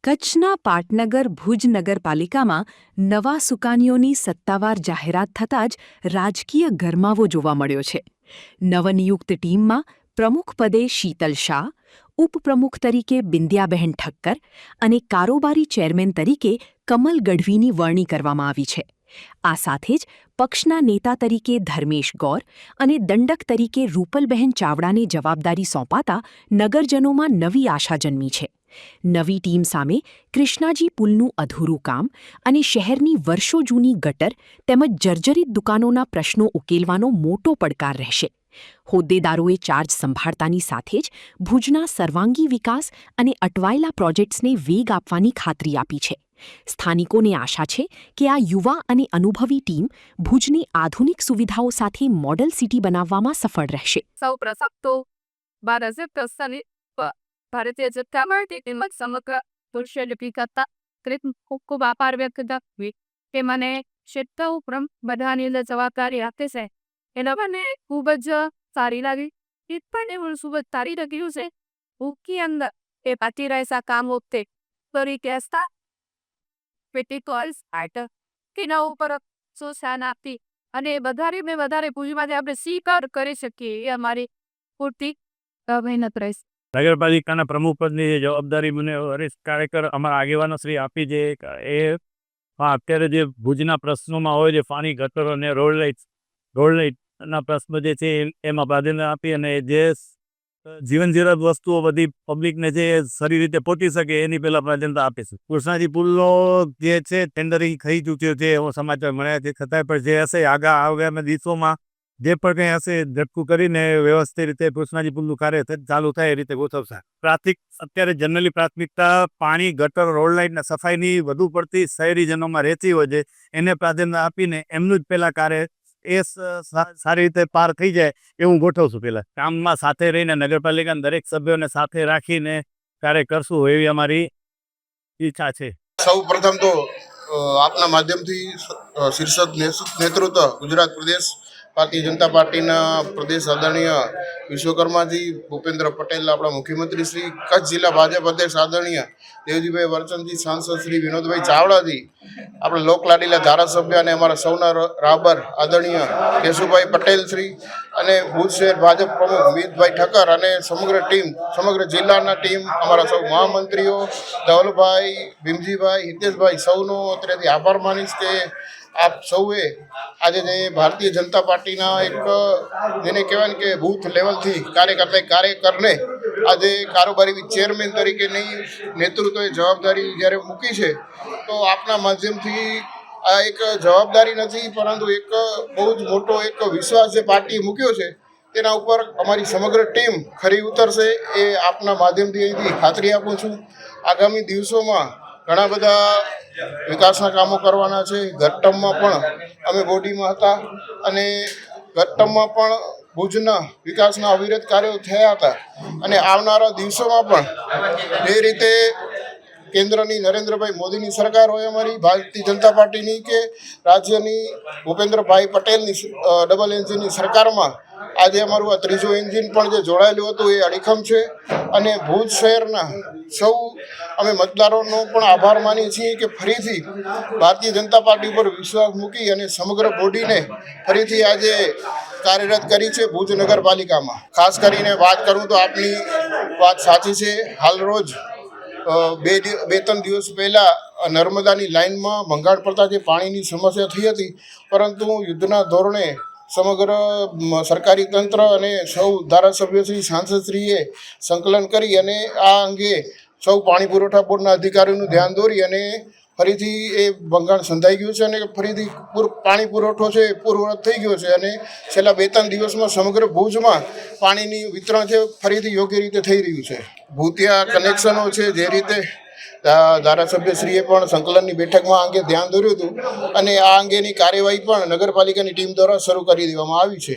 કચ્છના પાટનગર ભુજ નગરપાલિકામાં નવા સુકાનીઓની સત્તાવાર જાહેરાત થતાં જ રાજકીય ગરમાવો જોવા મળ્યો છે. નવનિયુક્ત ટીમમાં પ્રમુખ પદે શીતલ શાહ, ઉપપ્રમુખ તરીકે બિંદિયાબહેન ઠક્કર અને કારોબારી ચેરમેન તરીકે કમલ ગઢવીની વરણી કરવામાં આવી છે. આ સાથે જ પક્ષના નેતા તરીકે ધર્મેશ ગૌર અને દંડક તરીકે રૂપલબહેન ચાવડાને જવાબદારી સોંપાતા નગરજનોમાં નવી આશા જન્મી છે. નવી ટીમ સામે કૃષ્ણાજી પુલનું અધૂરું કામ અને શહેરની વર્ષો જૂની ગટર તેમજ જર્જરિત દુકાનોના પ્રશ્નો ઉકેલવાનો મોટો પડકાર રહેશે. હોદ્દેદારોએ ચાર્જ સંભાળતાની સાથે જ ભુજના સર્વાંગી વિકાસ અને અટવાયેલા પ્રોજેક્ટ્સને વેગ આપવાની ખાતરી આપી છે. સ્થાનિકોને આશા છે કે આ યુવા અને અનુભવી ટીમ ભુજની આધુનિક સુવિધાઓ સાથે મોડલ સિટી બનાવવામાં સફળ રહેશે. સૌ પ્રથમ તો ભારતીય જનતા પાર્ટી તેમજ સમગ્ર પુરુષોત્તમ કરતા ખૂબ ખૂબ આભાર વ્યક્ત કરવી કે મને ક્ષેત્ર ઉપરાંત બધાની અંદર જવાબદારી આપે છે. એના મને ખૂબ જ સારી લાગી. એ પણ એવું ખૂબ જ સારી લાગ્યું છે. ભૂખની અંદર એ બાકી રહેતા કામ વખતે તરીકે હતા પેટીકોલ્સ આર્ટ તેના ઉપર પ્રોત્સાહન આપી અને વધારે ભુજમાંથી આપણે સ્વીકાર કરી શકીએ એ અમારી પૂરતી મહેનત રહેશે. નગરપાલિકાના પ્રમુખ પદની જે જવાબદારી મને હરીશ કાર્યકર અમારા આગેવાનો શ્રી આપી છે એ અત્યારે જે ભુજના પ્રશ્નોમાં હોય છે પાણી ગટર અને રોડ લાઇટના પ્રશ્નો જે છે એમાં પ્રાધાન્ય આપી અને જે જીવન જરૂરિયાત વસ્તુઓ બધી પબ્લિકને જે સારી રીતે પહોંચી શકે એની પહેલાં પ્રાધાન્યતા આપે છે. કૃષ્ણાજી પુલનો જે છે ટેન્ડરિંગ થઈ ચૂક્યો છે એવો સમાચાર મળ્યા છે. છતાંય પણ જે હશે આગામી દિવસોમાં જે પણ કંઈ હશે ઝટકું કરીને વ્યવસ્થિત રીતે કૃષ્ણાજી પુલનું કાર્ય ચાલુ થાય એ રીતે ગોઠવશે. અત્યારે જનરલી પ્રાથમિકતા પાણી ગટર રોડ લાઇટના સફાઈની વધુ પડતી શહેરીજનોમાં રહેતી હોય છે. એને પ્રાધાન્ય આપીને એમનું જ પહેલાં કાર્ય એ સારી રીતે પાર થઈ જાય એવું ગોઠવશું. પહેલાં કામમાં સાથે રહીને નગરપાલિકાના દરેક સભ્યોને સાથે રાખીને કાર્ય કરશું એવી અમારી ઈચ્છા છે. સૌ પ્રથમ તો આપના માધ્યમથી શીર્ષક નેતૃત્વ ગુજરાત પ્રદેશ ભારતીય જનતા પાર્ટીના પ્રદેશ આદરણીય વિશ્વકર્માજી ભૂપેન્દ્ર પટેલ, આપણા મુખ્યમંત્રી શ્રી, કચ્છ જિલ્લા ભાજપ અધ્યક્ષ આદરણીય દેવજીભાઈ વરચંદજી, સાંસદ શ્રી વિનોદભાઈ ચાવડાજી, આપણા લોકલાડીલા ધારાસભ્ય અને અમારા સૌના રાબર આદરણીય કેશુભાઈ પટેલ શ્રી અને ભુજ શહેર ભાજપ પ્રમુખ મિતભાઈ ઠક્કર અને સમગ્ર જિલ્લાના ટીમ, અમારા સૌ મહામંત્રીઓ ધવલભાઈ, ભીમજીભાઈ, હિતેશભાઈ, સૌનો અત્યારેથી આભાર માનીશ કે આપ સૌએ આજે જે ભારતીય જનતા પાર્ટીના એક જેને કહેવાય ને કે બૂથ લેવલથી કાર્યકરને આજે કારોબારી ચેરમેન તરીકેની નેતૃત્વએ જવાબદારી જ્યારે મૂકી છે તો આપના માધ્યમથી આ એક જવાબદારી નથી પરંતુ એક બહુ જ મોટો એક વિશ્વાસ જે પાર્ટીએ મૂક્યો છે તેના ઉપર અમારી સમગ્ર ટીમ ખરી ઉતરશે એ આપના માધ્યમથી અહીંથી ખાતરી આપું છું. આગામી દિવસોમાં ઘણા બધા વિકાસના કામો કરવાના છે. ઘટ્ટમમાં પણ અમે બોડીમાં હતા અને ઘટ્ટમમાં પણ ભુજના વિકાસના અવિરત કાર્યો થયા હતા અને આવનારા દિવસોમાં પણ જે રીતે કેન્દ્રની નરેન્દ્રભાઈ મોદીની સરકાર હોય અમારી ભારતીય જનતા પાર્ટીની કે રાજ્યની ભૂપેન્દ્રભાઈ પટેલની ડબલ એન્જિનની સરકારમાં આજે અમારું આ ત્રીજું એન્જિન પણ જે જોડાયેલું હતું એ અડીખમ છે અને ભુજ શહેરના સૌ અમે મતદારોનો પણ આભાર માનીએ છીએ કે ફરીથી ભારતીય જનતા પાર્ટી ઉપર વિશ્વાસ મૂકી અને સમગ્ર બોડીને ફરીથી આજે કાર્યરત કરી છે ભુજ નગરપાલિકામાં. ખાસ કરીને વાત કરું તો આપની વાત સાચી છે. હાલ રોજ બે ત્રણ દિવસ પહેલાં નર્મદાની લાઇનમાં ભંગાણ પડતા જે પાણીની સમસ્યા થઈ હતી પરંતુ યુદ્ધના ધોરણે સમગ્ર સરકારી તંત્ર અને સૌ ધારાસભ્યશ્રી, સાંસદશ્રીએ સંકલન કરી અને આ અંગે સૌ પાણી પુરવઠા બોર્ડના અધિકારીઓનું ધ્યાન દોરી અને ફરીથી એ ભંગાણ સંધાઈ ગયું છે અને ફરીથી પાણી પુરવઠો છે પૂર્વવત થઈ ગયો છે અને છેલ્લા 2-3 દિવસમાં સમગ્ર ભુજમાં પાણીની વિતરણ છે ફરીથી યોગ્ય રીતે થઈ રહ્યું છે. ભૂતિયા કનેક્શનો છે જે રીતે ધારાસભ્યશ્રીએ પણ સંકલનની બેઠકમાં અંગે ધ્યાન દોર્યું હતું અને આ અંગેની કાર્યવાહી પણ નગરપાલિકાની ટીમ દ્વારા શરૂ કરી દેવામાં આવી છે.